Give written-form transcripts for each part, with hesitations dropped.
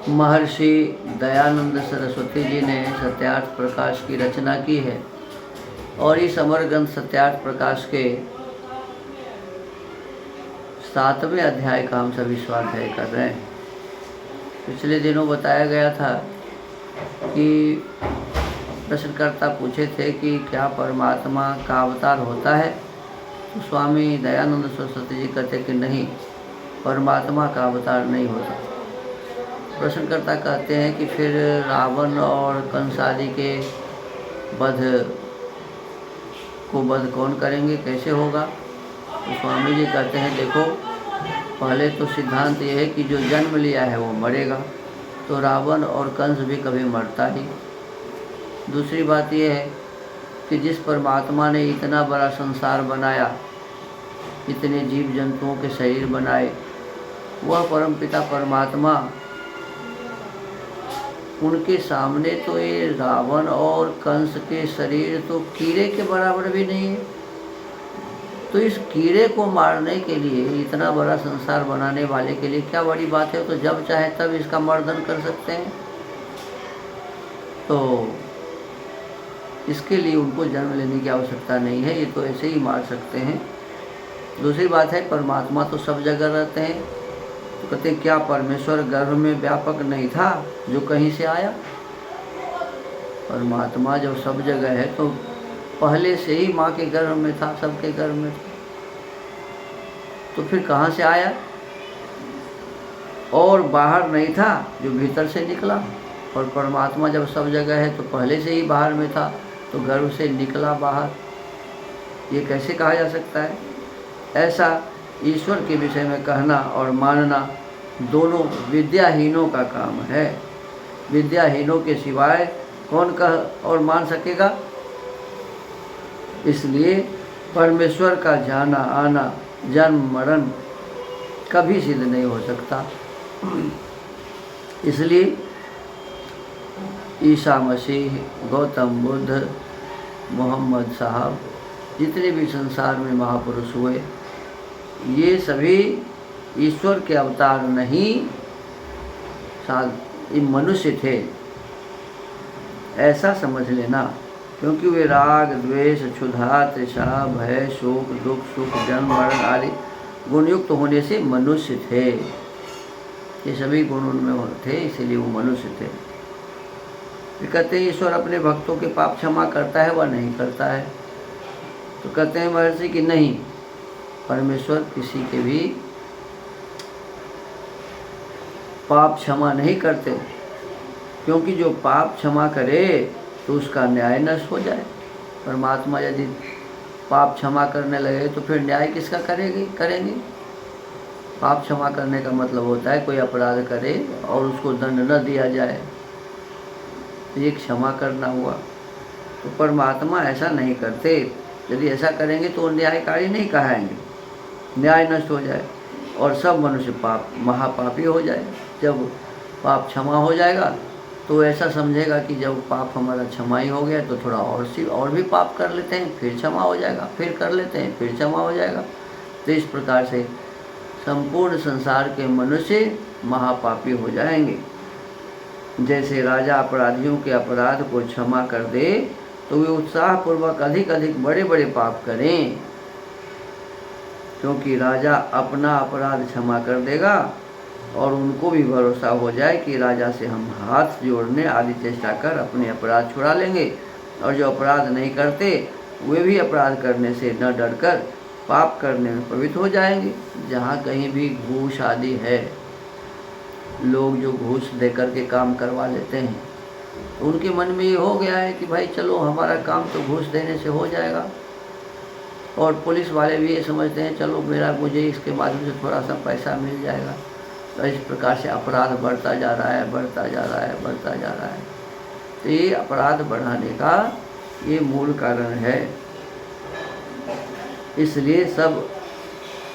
महर्षि दयानंद सरस्वती जी ने सत्यार्थ प्रकाश की रचना की है और इस अमर ग्रंथ सत्यार्थ प्रकाश के 7वें अध्याय का हम सभी स्वाध्याय कर रहे हैं। पिछले दिनों बताया गया था कि प्रश्नकर्ता पूछे थे कि क्या परमात्मा का अवतार होता है, तो स्वामी दयानंद सरस्वती जी कहते कि नहीं, परमात्मा का अवतार नहीं होता। प्रश्नकर्ता कहते हैं कि फिर रावण और कंस आदि के वध कौन करेंगे, कैसे होगा? तो स्वामी जी कहते हैं देखो, पहले तो सिद्धांत ये है कि जो जन्म लिया है वो मरेगा, तो रावण और कंस भी कभी मरता ही। दूसरी बात यह है कि जिस परमात्मा ने इतना बड़ा संसार बनाया, इतने जीव जंतुओं के शरीर बनाए, वह परमपिता परमात्मा, उनके सामने तो ये रावण और कंस के शरीर तो कीड़े के बराबर भी नहीं है। तो इस कीड़े को मारने के लिए, इतना बड़ा संसार बनाने वाले के लिए क्या बड़ी बात है? तो जब चाहे तब इसका मर्दन कर सकते हैं, तो इसके लिए उनको जन्म लेने की आवश्यकता नहीं है, ये तो ऐसे ही मार सकते हैं। दूसरी बात है, परमात्मा तो सब जगह रहते हैं। तो कहते हैं क्या परमेश्वर गर्भ में व्यापक नहीं था जो कहीं से आया? परमात्मा जब सब जगह है तो पहले से ही माँ के गर्भ में था, सबके गर्भ में था, तो फिर कहाँ से आया? और बाहर नहीं था जो भीतर से निकला। और परमात्मा जब सब जगह है तो पहले से ही बाहर में था, तो गर्भ से निकला बाहर, ये कैसे कहा जा सकता है? ऐसा ईश्वर के विषय में कहना और मानना दोनों विद्याहीनों का काम है। विद्याहीनों के सिवाय कौन कह और मान सकेगा? इसलिए परमेश्वर का जाना आना, जन्म मरण कभी सिद्ध नहीं हो सकता। इसलिए ईसा मसीह, गौतम बुद्ध, मोहम्मद साहब, जितने भी संसार में महापुरुष हुए, ये सभी ईश्वर के अवतार नहीं, ये मनुष्य थे, ऐसा समझ लेना। क्योंकि वे राग, द्वेष, क्षुधा, तृषा, भय, शोक, दुख, सुख, जन्म मरण आदि गुणयुक्त होने से मनुष्य थे। ये सभी गुण उनमें थे, इसीलिए वो मनुष्य थे। वे कहते हैं ईश्वर अपने भक्तों के पाप क्षमा करता है व नहीं करता है? तो कहते हैं महर्षि कि नहीं, परमेश्वर किसी के भी पाप क्षमा नहीं करते, क्योंकि जो पाप क्षमा करे तो उसका न्याय नष्ट हो जाए। परमात्मा यदि पाप क्षमा करने लगे तो फिर न्याय किसका करेंगे? पाप क्षमा करने का मतलब होता है कोई अपराध करे और उसको दंड न दिया जाए, तो ये क्षमा करना हुआ। तो परमात्मा ऐसा नहीं करते। यदि ऐसा करेंगे तो न्यायकारी नहीं कहाएंगे, न्याय नष्ट हो जाए और सब मनुष्य महापापी हो जाए। जब पाप क्षमा हो जाएगा तो ऐसा समझेगा कि जब पाप हमारा क्षमा ही हो गया तो थोड़ा और भी पाप कर लेते हैं, फिर क्षमा हो जाएगा, फिर कर लेते हैं, फिर क्षमा हो जाएगा। तो इस प्रकार से संपूर्ण संसार के मनुष्य महापापी हो जाएंगे। जैसे राजा अपराधियों के अपराध को क्षमा कर दे तो वे उत्साहपूर्वक अधिक अधिक बड़े बड़े पाप करें, क्योंकि राजा अपना अपराध क्षमा कर देगा और उनको भी भरोसा हो जाए कि राजा से हम हाथ जोड़ने आदि चेष्टा कर अपने अपराध छुड़ा लेंगे। और जो अपराध नहीं करते वे भी अपराध करने से न डरकर पाप करने में प्रवृत्त हो जाएंगे। जहाँ कहीं भी घूस आदि है, लोग जो घूस देकर के काम करवा लेते हैं, तो उनके मन में ये हो गया है कि भाई चलो हमारा काम तो घूस देने से हो जाएगा। और पुलिस वाले भी ये समझते हैं चलो मुझे इसके माध्यम से थोड़ा सा पैसा मिल जाएगा। तो इस प्रकार से अपराध बढ़ता जा रहा है, बढ़ता जा रहा है, बढ़ता जा रहा है। तो ये अपराध बढ़ाने का ये मूल कारण है। इसलिए सब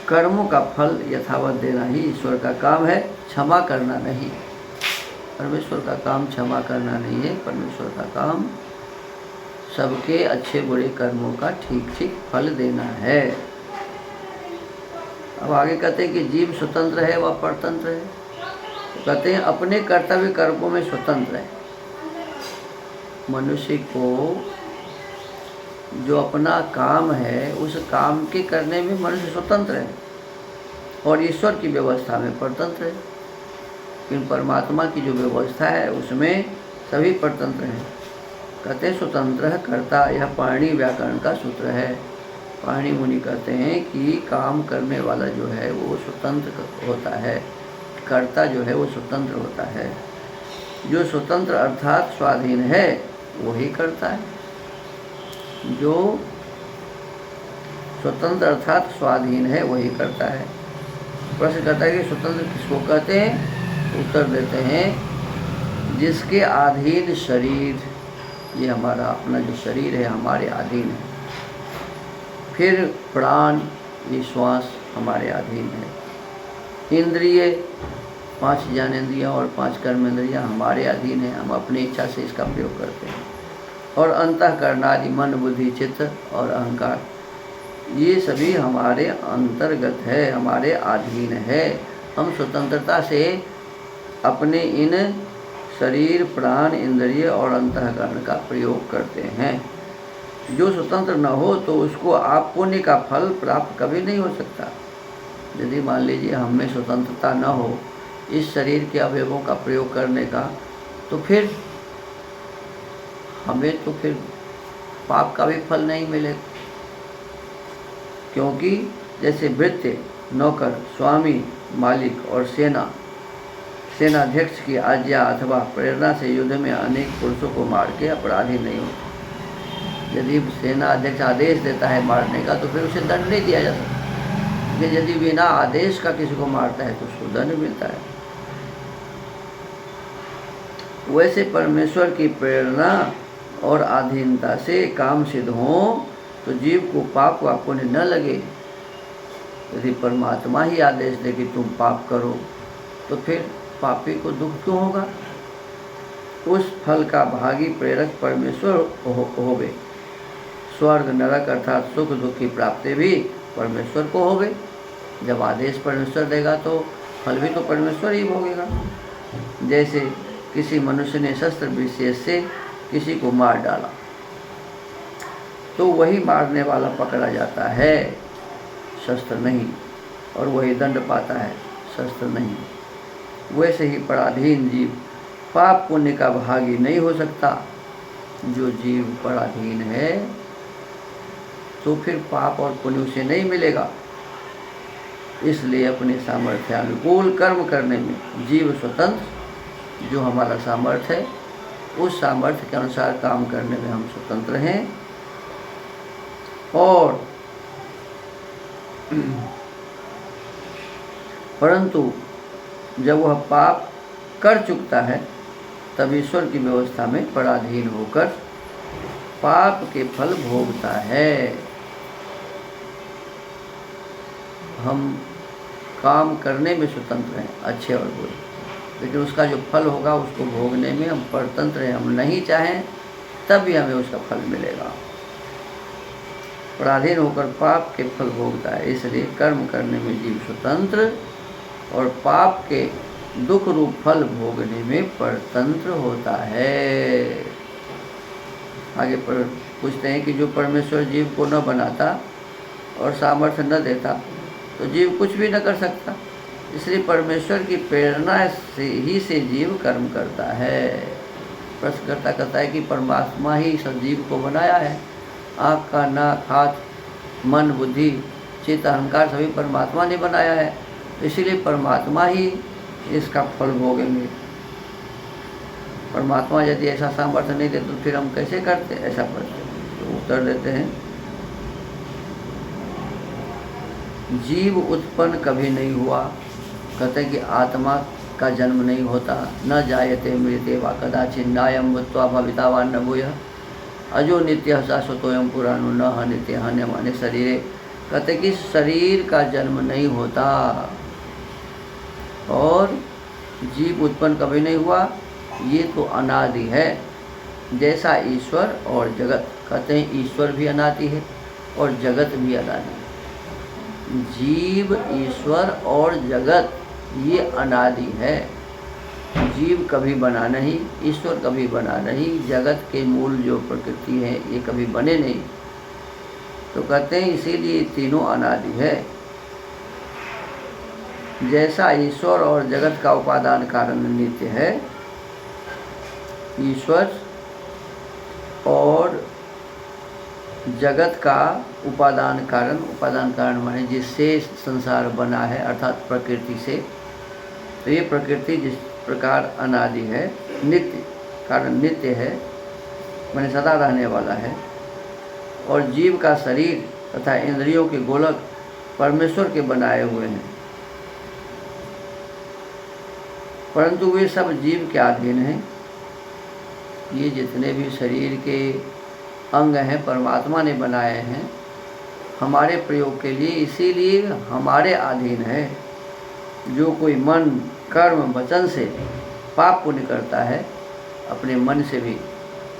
कर्मों का फल यथावत देना ही ईश्वर का काम है, क्षमा करना नहीं। परमेश्वर का काम क्षमा करना नहीं है, परमेश्वर का काम सबके अच्छे बुरे कर्मों का ठीक ठीक फल देना है। अब आगे कहते हैं कि जीव स्वतंत्र है व परतंत्र है। कहते हैं अपने कर्तव्य कर्मों में स्वतंत्र है। मनुष्य को जो अपना काम है उस काम के करने में मनुष्य स्वतंत्र है और ईश्वर की व्यवस्था में परतंत्र है। लेकिन परमात्मा की जो व्यवस्था है उसमें सभी परतंत्र हैं। कहते स्वतंत्र है कर्ता, यह पाणिनि व्याकरण का सूत्र है। पाणिनि मुनि कहते हैं कि काम करने वाला जो है वो स्वतंत्र होता है, कर्ता जो है वो स्वतंत्र होता है। जो स्वतंत्र अर्थात स्वाधीन है वही करता है। जो स्वतंत्र अर्थात स्वाधीन है वही करता है। प्रश्न करता है कि स्वतंत्र किसको कहते हैं? उत्तर देते हैं जिसके अधीन शरीर, ये हमारा अपना जो शरीर है हमारे अधीन है। फिर प्राण, ये श्वास हमारे अधीन है। इंद्रिय, 5 ज्ञानेंद्रियाँ और 5 कर्मेंद्रियाँ हमारे अधीन है, हम अपनी इच्छा से इसका प्रयोग करते हैं। और अंतःकरण आदि मन, बुद्धि, चित्त और अहंकार, ये सभी हमारे अंतर्गत है, हमारे अधीन है। हम स्वतंत्रता से अपने इन शरीर, प्राण, इंद्रिय और अंतःकरण का प्रयोग करते हैं। जो स्वतंत्र न हो तो उसको आप पुण्य का फल प्राप्त कभी नहीं हो सकता। यदि मान लीजिए हम में स्वतंत्रता न हो इस शरीर के अवयवों का प्रयोग करने का, तो फिर हमें तो फिर पाप का भी फल नहीं मिलेगा। क्योंकि जैसे भृत्य, नौकर, स्वामी, मालिक और सेनाध्यक्ष की आज्ञा अथवा प्रेरणा से युद्ध में अनेक पुरुषों को मार के अपराधी नहीं होते। यदि सेनाध्यक्ष आदेश देता है मारने का तो फिर उसे दंड नहीं दिया जा सकता। लेकिन यदि बिना आदेश का किसी को मारता है तो उसको दंड मिलता है। वैसे परमेश्वर की प्रेरणा और अधीनता से काम सिद्ध हो तो जीव को पाप व पुण्य न लगे। यदि परमात्मा ही आदेश दे कि तुम पाप करो तो फिर पापी को दुख क्यों होगा? उस फल का भागी प्रेरक परमेश्वर होवे। स्वर्ग नरक अर्थात सुख दुख की प्राप्ति भी परमेश्वर को होवे। जब आदेश परमेश्वर देगा तो फल भी तो परमेश्वर ही भोगेगा। जैसे किसी मनुष्य ने शस्त्र विशेष से किसी को मार डाला तो वही मारने वाला पकड़ा जाता है, शस्त्र नहीं, और वही दंड पाता है, शस्त्र नहीं। वैसे ही पराधीन जीव पाप पुण्य का भागी नहीं हो सकता। जो जीव पराधीन है तो फिर पाप और पुण्य उसे नहीं मिलेगा। इसलिए अपने सामर्थ्यानुकूल कर्म करने में जीव स्वतंत्र, जो हमारा सामर्थ्य है उस सामर्थ्य के अनुसार काम करने में हम स्वतंत्र हैं। और परंतु जब वह पाप कर चुकता है तब ईश्वर की व्यवस्था में पराधीन होकर पाप के फल भोगता है। हम काम करने में स्वतंत्र हैं, अच्छे और बुरे, लेकिन उसका जो फल होगा उसको भोगने में हम परतंत्र हैं। हम नहीं चाहें तब भी हमें उसका फल मिलेगा। पराधीन होकर पाप के फल भोगता है, इसलिए कर्म करने में जीव स्वतंत्र और पाप के दुख रूप फल भोगने में परतंत्र होता है। आगे पर पूछते हैं कि जो परमेश्वर जीव को न बनाता और सामर्थ्य न देता तो जीव कुछ भी न कर सकता। इसलिए परमेश्वर की प्रेरणा से जीव कर्म करता है। प्रश्नकर्ता कहता है कि परमात्मा ही सब जीव को बनाया है। आँख का नाक, हाथ, मन, बुद्धि, चित्त, अहंकार सभी परमात्मा ने बनाया है। इसीलिए परमात्मा ही इसका फल भोगेंगे। परमात्मा यदि ऐसा सामर्थ्य नहीं दे तो फिर हम कैसे करते ऐसा प्रश्न? तो उत्तर देते हैं जीव उत्पन्न कभी नहीं हुआ। कहते हैं कि आत्मा का जन्म नहीं होता। न जायते मृते वा कदाचित् नायं भूत्वा भविता वा न भूयः अजो नित्य शाश्वतोऽयं पुराणो न हन्यते हन्यमाने शरीरे। कहते कि शरीर का जन्म नहीं होता और जीव उत्पन्न कभी नहीं हुआ, ये तो अनादि है। जैसा ईश्वर और जगत, कहते हैं ईश्वर भी अनादि है और जगत भी अनादि है। जीव, ईश्वर और जगत ये अनादि है। जीव कभी बना नहीं, ईश्वर कभी बना नहीं, जगत के मूल जो प्रकृति है ये कभी बने नहीं। तो कहते हैं इसीलिए तीनों अनादि है। जैसा ईश्वर और जगत का उपादान कारण नित्य है, ईश्वर और जगत का उपादान कारण माने जिससे संसार बना है अर्थात प्रकृति से, तो ये प्रकृति जिस प्रकार अनादि है, नित्य कारण नित्य है माने सदा रहने वाला है, और जीव का शरीर तथा इंद्रियों के गोलक परमेश्वर के बनाए हुए हैं, परंतु वे सब जीव के अधीन हैं। ये जितने भी शरीर के अंग हैं परमात्मा ने बनाए हैं हमारे प्रयोग के लिए, इसीलिए हमारे अधीन है। जो कोई मन कर्म वचन से पाप पुण्य करता है, अपने मन से भी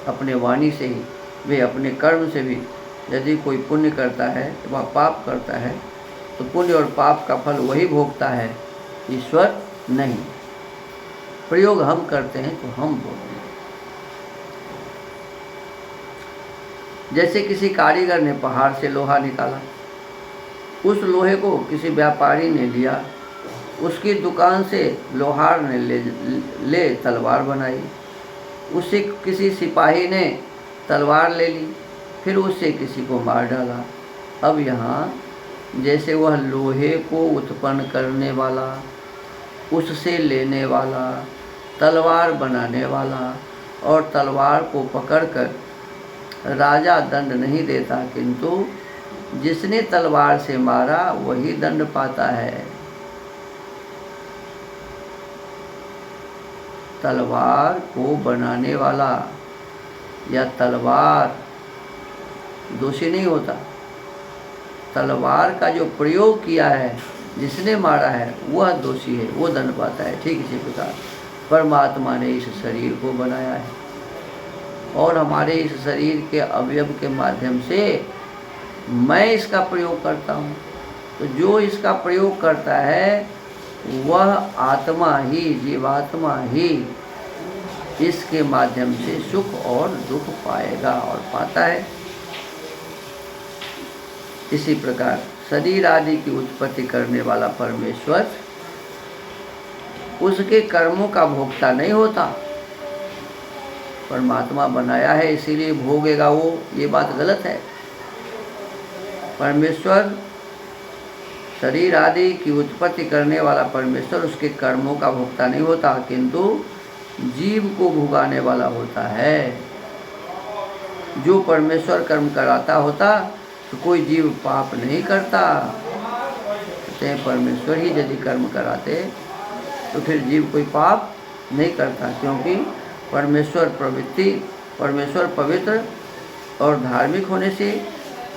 अपने वाणी से ही वे अपने कर्म से भी यदि कोई पुण्य करता है वह पाप करता है, तो पुण्य और पाप का फल वही भोगता है, ईश्वर नहीं। प्रयोग हम करते हैं तो हम भोगते हैं। जैसे किसी कारीगर ने पहाड़ से लोहा निकाला, उस लोहे को किसी व्यापारी ने लिया, उसकी दुकान से लोहार ने ले तलवार बनाई, उससे किसी सिपाही ने तलवार ले ली, फिर उससे किसी को मार डाला। अब यहाँ जैसे वह लोहे को उत्पन्न करने वाला, उससे लेने वाला, तलवार बनाने वाला और तलवार को पकड़कर राजा दंड नहीं देता, किंतु जिसने तलवार से मारा वही दंड पाता है। तलवार को बनाने वाला या तलवार दोषी नहीं होता, तलवार का जो प्रयोग किया है जिसने मारा है वह दोषी है, वो दंड पाता है। ठीक इसी प्रकार परमात्मा ने इस शरीर को बनाया है और हमारे इस शरीर के अवयव के माध्यम से मैं इसका प्रयोग करता हूँ, तो जो इसका प्रयोग करता है वह आत्मा ही, जीवात्मा ही इसके माध्यम से सुख और दुख पाएगा और पाता है। इसी प्रकार शरीर आदि की उत्पत्ति करने वाला परमेश्वर उसके कर्मों का भोक्ता नहीं होता। परमात्मा बनाया है इसीलिए भोगेगा वो, ये बात गलत है। परमेश्वर शरीर आदि की उत्पत्ति करने वाला परमेश्वर उसके कर्मों का भोक्ता नहीं होता, किंतु जीव को भुगाने वाला होता है। जो परमेश्वर कर्म कराता होता तो कोई जीव पाप नहीं करता। कहते हैं परमेश्वर ही यदि कर्म कराते तो फिर जीव कोई पाप नहीं करता, क्योंकि परमेश्वर पवित्र और धार्मिक होने से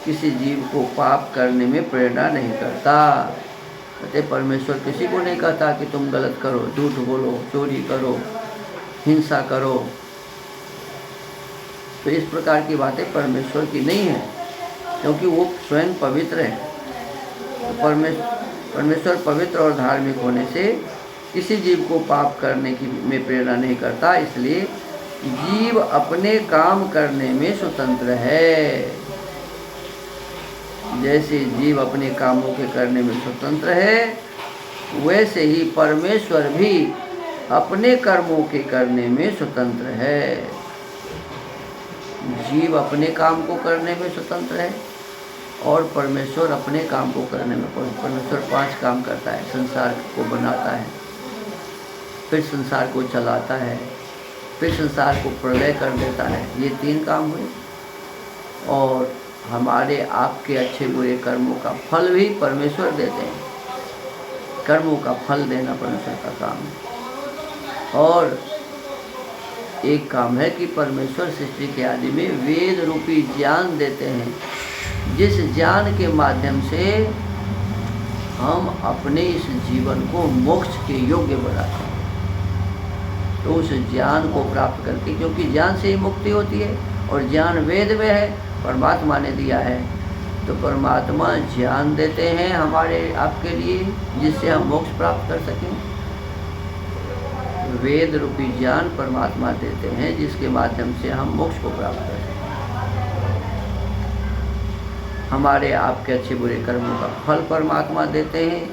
किसी जीव को पाप करने में प्रेरणा नहीं करता। कहते परमेश्वर किसी को नहीं कहता कि तुम गलत करो, झूठ बोलो, चोरी करो, हिंसा करो। तो इस प्रकार की बातें परमेश्वर की नहीं है, क्योंकि वो स्वयं पवित्र है। तो परमेश्वर पवित्र और धार्मिक होने से किसी जीव को पाप करने की में प्रेरणा नहीं करता, इसलिए जीव अपने काम करने में स्वतंत्र है। जैसे जीव अपने कामों के करने में स्वतंत्र है, वैसे ही परमेश्वर भी अपने कर्मों के करने में स्वतंत्र है। जीव अपने काम को करने में स्वतंत्र है और परमेश्वर अपने काम को करने में। परमेश्वर 5 काम करता है, संसार को बनाता है, फिर संसार को चलाता है, फिर संसार को प्रलय कर देता है। ये 3 काम हुए। और हमारे आपके अच्छे बुरे कर्मों का फल भी परमेश्वर देते हैं। कर्मों का फल देना परमेश्वर का काम है। और एक काम है कि परमेश्वर सृष्टि के आदि में वेद रूपी ज्ञान देते हैं, जिस ज्ञान के माध्यम से हम अपने इस जीवन को मोक्ष के योग्य बनाते हैं। तो उस ज्ञान को प्राप्त करके, क्योंकि ज्ञान से ही मुक्ति होती है और ज्ञान वेद में है, परमात्मा ने दिया है, तो परमात्मा ज्ञान देते हैं हमारे आपके लिए, जिससे हम मोक्ष प्राप्त कर सकें। वेद रूपी ज्ञान परमात्मा देते हैं, जिसके माध्यम से हम मोक्ष को प्राप्त कर सकते हैं। हमारे आपके अच्छे बुरे कर्मों का फल परमात्मा देते हैं,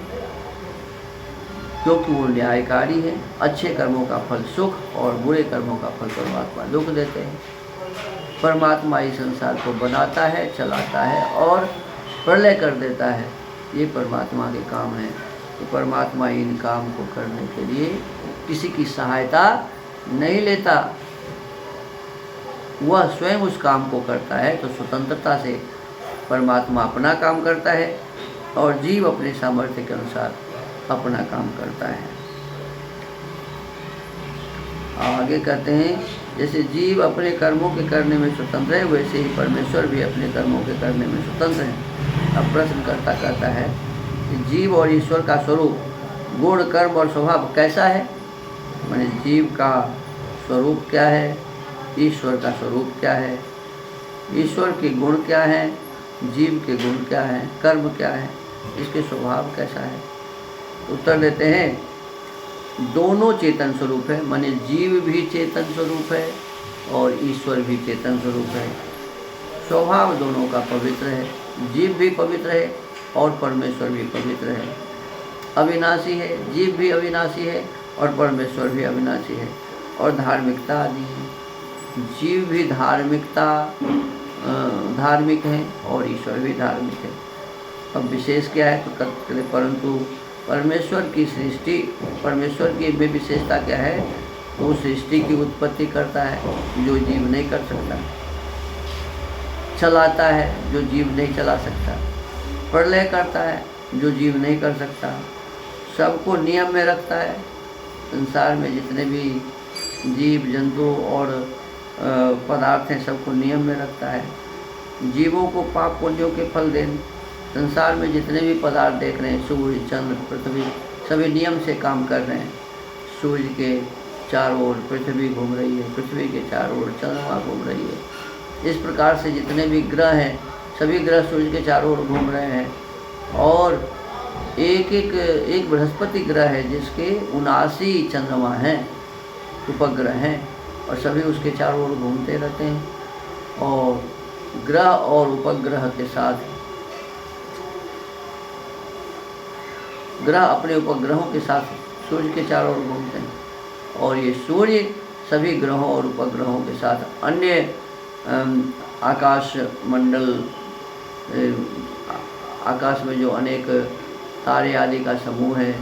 क्योंकि वो न्यायकारी है। अच्छे कर्मों का फल सुख और बुरे कर्मों का फल परमात्मा दुख देते हैं। परमात्मा इस संसार को बनाता है, चलाता है और प्रलय कर देता है। ये परमात्मा के काम है। तो परमात्मा इन काम को करने के लिए किसी की सहायता नहीं लेता, वह स्वयं उस काम को करता है। तो स्वतंत्रता से परमात्मा अपना काम करता है और जीव अपने सामर्थ्य के अनुसार अपना काम करता है। आगे कहते हैं, जैसे जीव अपने कर्मों के करने में स्वतंत्र है, वैसे ही परमेश्वर भी अपने कर्मों के करने में स्वतंत्र है। अब प्रश्नकर्ता कहता है कि जीव और ईश्वर का स्वरूप, गुण, कर्म और स्वभाव कैसा है? माने जीव का स्वरूप क्या है, ईश्वर का स्वरूप क्या है, ईश्वर के गुण क्या हैं, जीव के गुण क्या हैं, कर्म क्या है, इसके स्वभाव कैसा है? उत्तर देते हैं, दोनों चेतन स्वरूप है। माने जीव भी चेतन स्वरूप है और ईश्वर भी चेतन स्वरूप है। स्वभाव दोनों का पवित्र है, जीव भी पवित्र है और परमेश्वर भी पवित्र है। अविनाशी है, जीव भी अविनाशी है और परमेश्वर भी अविनाशी है। और धार्मिकता आदि है, जीव भी धार्मिक है और ईश्वर भी धार्मिक है। अब विशेष क्या है? तो कहते परंतु परमेश्वर की सृष्टि, परमेश्वर की में विशेषता क्या है? वो सृष्टि की उत्पत्ति करता है जो जीव नहीं कर सकता, चलाता है जो जीव नहीं चला सकता, प्रलय करता है जो जीव नहीं कर सकता, सबको नियम में रखता है। संसार में जितने भी जीव जंतु और पदार्थ हैं सबको नियम में रखता है। जीवों को पाप पुण्यों के फल देने, संसार में जितने भी पदार्थ देख रहे हैं, सूर्य, चंद्र, पृथ्वी, सभी नियम से काम कर रहे हैं। सूर्य के चारों ओर पृथ्वी घूम रही है, पृथ्वी के चारों ओर चंद्रमा घूम रही है। इस प्रकार से जितने भी ग्रह हैं, सभी ग्रह सूर्य के चारों ओर घूम रहे हैं। और एक बृहस्पति ग्रह है जिसके 79 चंद्रमा हैं, उपग्रह हैं, और सभी उसके चारों ओर घूमते रहते हैं। और ग्रह और उपग्रह के साथ ग्रह अपने उपग्रहों के साथ सूर्य के चारों ओर घूमते हैं। और ये सूर्य सभी ग्रहों और उपग्रहों के साथ अन्य आकाश मंडल, आकाश में जो अनेक तारे आदि का समूह है,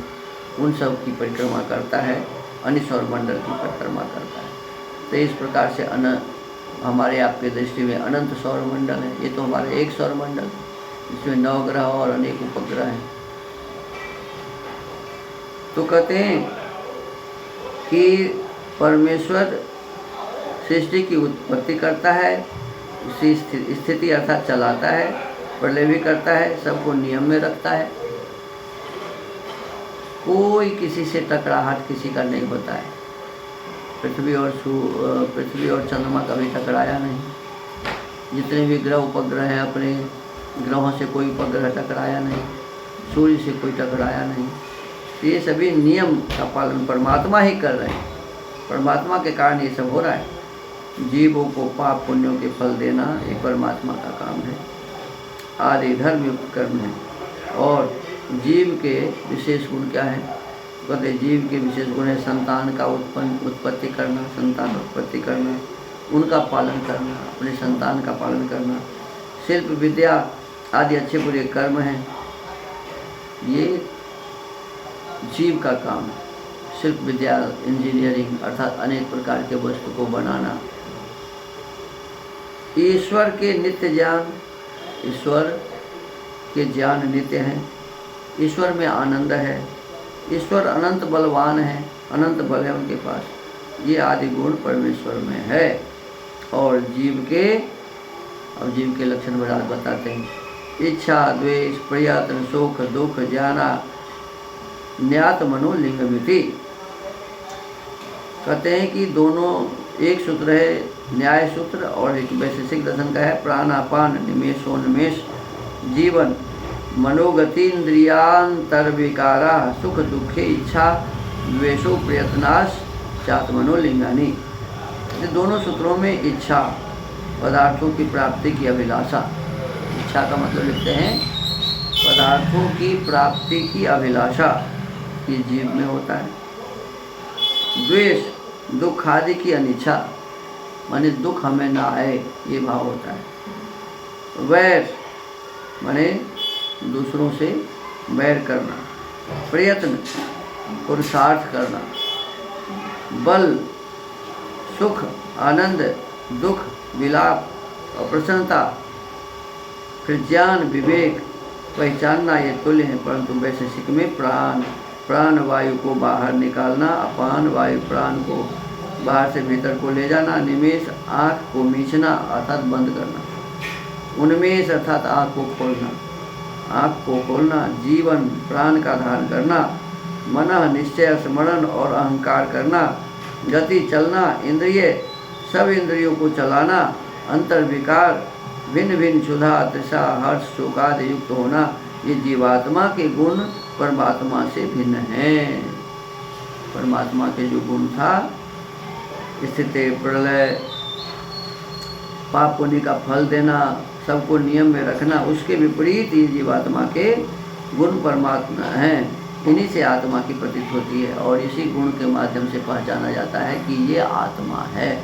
उन सब की परिक्रमा करता है, अन्य सौर मंडल की परिक्रमा करता है। तो इस प्रकार से हमारे आपके दृष्टि में अनंत सौर मंडल है। ये तो हमारे एक सौर मंडल, इसमें 9 ग्रह और अनेक उपग्रह हैं। तो कहते हैं कि परमेश्वर सृष्टि की उत्पत्ति करता है, स्थिति अर्थात चलाता है, प्रलय भी करता है, सबको नियम में रखता है। कोई किसी से टकराहट किसी का नहीं होता है। पृथ्वी और चंद्रमा कभी टकराया नहीं। जितने भी ग्रह उपग्रह हैं, अपने ग्रहों से कोई उपग्रह टकराया नहीं, सूर्य से कोई टकराया नहीं। ये सभी नियम का पालन परमात्मा ही कर रहे हैं। परमात्मा के कारण ये सब हो रहा है। जीवों को पाप पुण्यों के फल देना ये परमात्मा का काम है। आदि धर्म युक्त कर्म है। और जीव के विशेष गुण क्या है? कहते जीव के विशेष गुण है संतान का उत्पत्ति करना, संतान उत्पत्ति करना, उनका पालन करना, अपने संतान का पालन करना। शिल्प विद्या आदि अच्छे बुरे कर्म हैं, ये जीव का काम है। शिल्प विद्या, इंजीनियरिंग अर्थात अनेक प्रकार के वस्तु को बनाना। ईश्वर के नित्य ज्ञान, ईश्वर के ज्ञान नित्य हैं। ईश्वर में आनंद है। ईश्वर अनंत बलवान है, अनंत बल है उनके पास। ये आदि गुण परमेश्वर में है। और जीव के लक्षण बताते हैं। इच्छा, द्वेष, प्रयत्न, सुख, दुख, ज्ञाना, न्यात मनोलिंगमिति। कहते हैं कि दोनों एक सूत्र है न्याय सूत्र और एक वैशेषिक दर्शन का है प्राणापान निमेषोन्मेष जीवन मनोगतीन्द्रियांतर विकारा सुख दुखे इच्छा द्वेषो प्रयत्नाश चात्मनो लिंगानी। ये दोनों सूत्रों में इच्छा, पदार्थों की प्राप्ति की अभिलाषा, इच्छा का मतलब लिखते हैं पदार्थों की प्राप्ति की अभिलाषा, ये जीव में होता है। द्वेष, दुख आदि की अनिच्छा, माने दुख हमें ना आए, ये भाव होता है। वैर माने दूसरों से वैर करना। प्रयत्न, पुरुषार्थ करना। बल, सुख, आनंद, दुख, विलाप और प्रसन्नता। फिर ज्ञान, विवेक, पहचानना, ये तुल्य है, परंतु वैशेषिक में प्राण, प्राण वायु को बाहर निकालना, अपान वायु प्राण को बाहर से भीतर को ले जाना। निमेष, आँख को मीचना अर्थात बंद करना। उन्मेष अर्थात आँख को खोलना, आँख को खोलना। जीवन, प्राण का धारण करना। मनः, निश्चय, स्मरण और अहंकार करना। गति, चलना। इंद्रिय, सब इंद्रियों को चलाना। अंतर्विकार, भिन्न भिन्न क्षुधा, तृषा, हर्ष, शोक आदि युक्त होना। ये जीवात्मा के गुण परमात्मा से भिन्न हैं। परमात्मा के जो गुण था, स्थिति, प्रलय, पाप पुण्य का फल देना, सबको नियम में रखना, उसके विपरीत ये जीवात्मा के गुण परमात्मा हैं। इन्हीं से आत्मा की प्रतीत होती है और इसी गुण के माध्यम से पहचाना जाता है कि ये आत्मा है।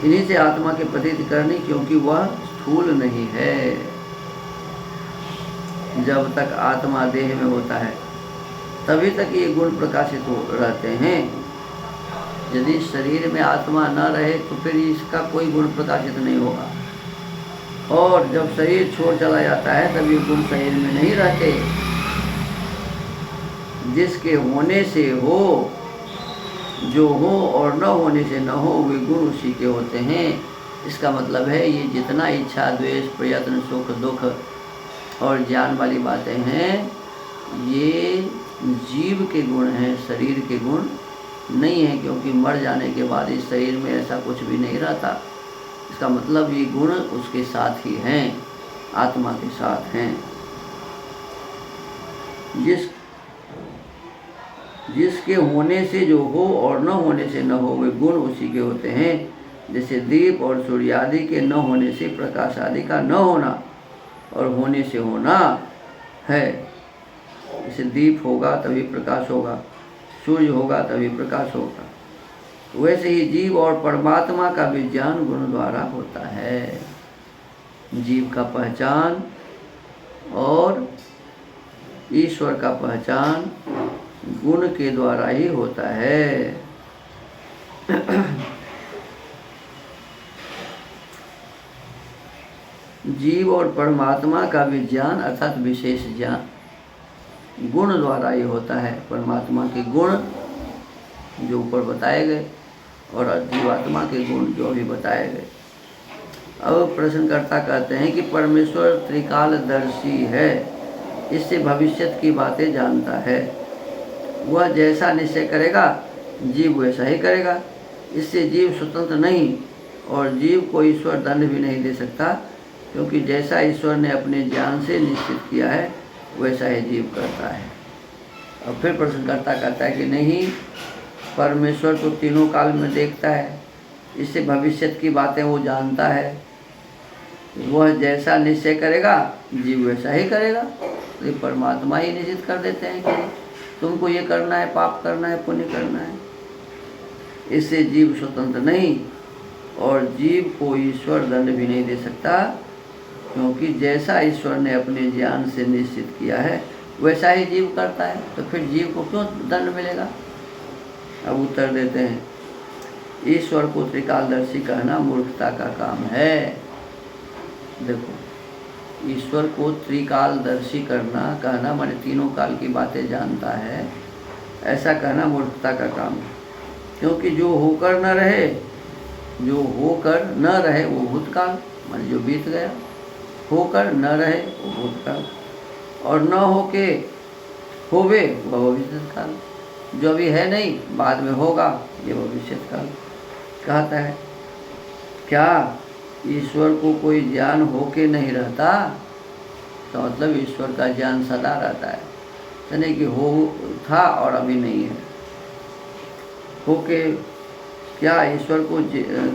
इन्हीं से आत्मा की प्रतीत करनी, क्योंकि वह स्थूल नहीं है। जब तक आत्मा देह में होता है तभी तक ये गुण प्रकाशित रहते हैं। यदि शरीर में आत्मा न रहे तो फिर इसका कोई गुण प्रकाशित नहीं होगा। और जब शरीर छोड़ चला जाता है तब ये गुण शरीर में नहीं रहते। जिसके होने से हो, जो हो और न होने से न हो, वे गुण उसी के होते हैं। इसका मतलब है ये जितना इच्छा, द्वेष, प्रयत्न, सुख, दुख और ज्ञान वाली बातें हैं, ये जीव के गुण हैं, शरीर के गुण नहीं है। क्योंकि मर जाने के बाद इस शरीर में ऐसा कुछ भी नहीं रहता। इसका मतलब ये गुण उसके साथ ही हैं, आत्मा के साथ हैं। जिसके होने से जो हो और न होने से न हो, वे गुण उसी के होते हैं। जैसे दीप और सूर्य आदि के न होने से प्रकाश आदि का न होना और होने से होना है। जैसे दीप होगा तभी प्रकाश होगा, सूर्य होगा तभी प्रकाश होगा। वैसे ही जीव और परमात्मा का विज्ञान गुण द्वारा होता है। जीव का पहचान और ईश्वर का पहचान गुण के द्वारा ही होता है। जीव और परमात्मा का विज्ञान अर्थात विशेष ज्ञान गुण द्वारा ही होता है। परमात्मा के गुण जो ऊपर बताए गए और जीवात्मा के गुण जो भी बताए गए। अब प्रश्नकर्ता कहते हैं कि परमेश्वर त्रिकालदर्शी है, इससे भविष्यत की बातें जानता है। वह जैसा निश्चय करेगा जीव वैसा ही करेगा। इससे जीव स्वतंत्र नहीं और जीव को ईश्वर दंड भी नहीं दे सकता, क्योंकि जैसा ईश्वर ने अपने ज्ञान से निश्चित किया है वैसा ही जीव करता है। और फिर प्रश्नकर्ता कहता है कि नहीं, परमेश्वर तो तीनों काल में देखता है, इससे भविष्यत की बातें वो जानता है। वह जैसा निश्चय करेगा जीव वैसा ही करेगा। तो परमात्मा ही निश्चित कर देते हैं कि तुमको ये करना है, पाप करना है, पुण्य करना है। इससे जीव स्वतंत्र नहीं और जीव को ईश्वर दंड भी नहीं दे सकता, क्योंकि जैसा ईश्वर ने अपने ज्ञान से निश्चित किया है वैसा ही जीव करता है। तो फिर जीव को क्यों दंड मिलेगा? अब उत्तर देते हैं, ईश्वर को त्रिकालदर्शी कहना मूर्खता का काम है। देखो, ईश्वर को त्रिकालदर्शी कहना माने तीनों काल की बातें जानता है, ऐसा कहना मूर्खता का काम है। क्योंकि जो होकर न रहे वो भूतकाल माने जो बीत गया, होकर न रहे वो भूतकाल, और न होके होवे वह भविष्यत काल। जो अभी है नहीं बाद में होगा ये भविष्यत काल कहता है। क्या ईश्वर को कोई ज्ञान होके नहीं रहता? तो मतलब ईश्वर का ज्ञान सदा रहता है। यानी कि हो था और अभी नहीं है। हो के क्या ईश्वर को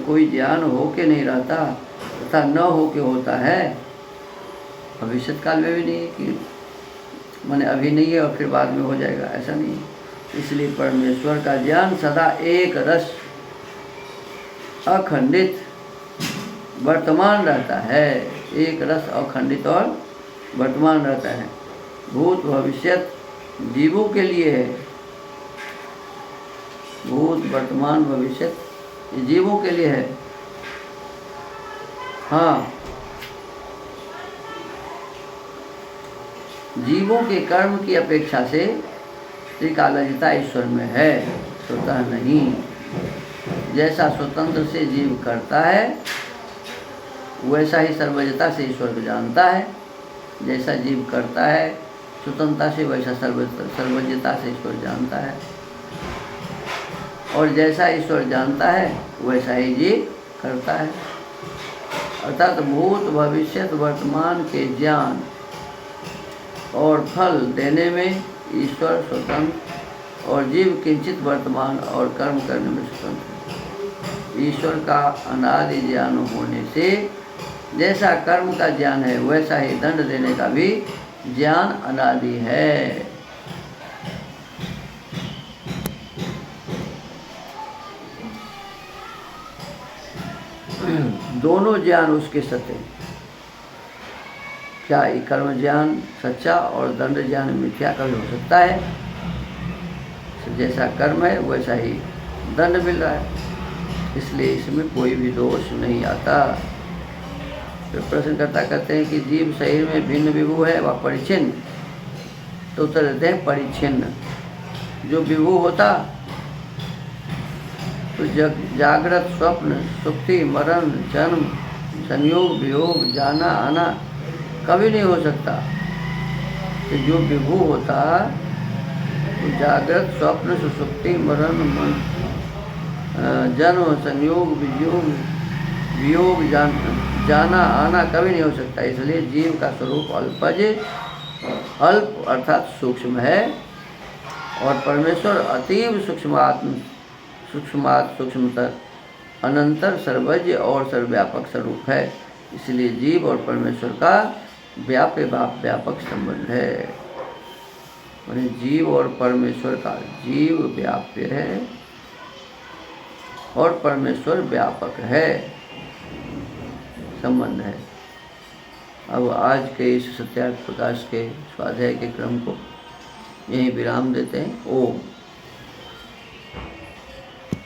कोई ज्ञान हो के नहीं रहता तथा न हो के होता है? भविष्य काल में भी नहीं है कि माने अभी नहीं है और फिर बाद में हो जाएगा, ऐसा नहीं है। इसलिए परमेश्वर का ज्ञान सदा एक रस अखंडित वर्तमान रहता है। एक रस अखंडित और वर्तमान रहता है। भूत भविष्यत जीवों के लिए है। भूत वर्तमान भविष्यत ये जीवों के लिए है। हाँ, जीवों के कर्म की अपेक्षा से त्रिकालज्ञता ईश्वर में है, स्वतः नहीं। जैसा स्वतंत्र से जीव करता है वैसा ही सर्वज्ञता से ईश्वर को जानता है। जैसा जीव करता है स्वतंत्रता से, वैसा सर्वज्ञता से ईश्वर जानता है। और जैसा ईश्वर जानता है वैसा ही जीव करता है। अर्थात भूत भविष्यत वर्तमान के ज्ञान और फल देने में ईश्वर स्वतंत्र और जीव किंचित वर्तमान और कर्म करने में स्वतंत्र है। ईश्वर का अनादि ज्ञान होने से जैसा कर्म का ज्ञान है वैसा ही दंड देने का भी ज्ञान अनादि है। दोनों ज्ञान उसके सत्य। क्या कर्म ज्ञान सच्चा और दंड ज्ञान मिथ्या कभी हो सकता है? जैसा कर्म है वैसा ही दंड मिल रहा है, इसलिए इसमें कोई भी दोष नहीं आता। तो प्रश्नकर्ता कहते हैं कि जीव शरीर में भिन्न विभू है व परिच्छिन्न, तो उत्तर देते हैं परिच्छिन्न। जो विभू होता तो जागृत स्वप्न सुक्ति मरण जन्म संयोग वियोग जाना आना कभी नहीं हो सकता। तो जो विभू होता तो जागृत स्वप्न सुसुप्ति मरण जन्म संयोग वियोग जाना आना कभी नहीं हो सकता। इसलिए जीव का स्वरूप अल्पज अल्प अर्थात सूक्ष्म है और परमेश्वर अतीव सूक्ष्मतर अनंतर सर्वज्ञ और सर्वव्यापक स्वरूप है। इसलिए जीव और परमेश्वर का व्यापक संबंध है। माने जीव और परमेश्वर का, जीव व्याप्य है और परमेश्वर व्यापक है, संबंध है। अब आज के इस सत्यार्थ प्रकाश के स्वाध्याय के क्रम को यहीं विराम देते हैं। ओम।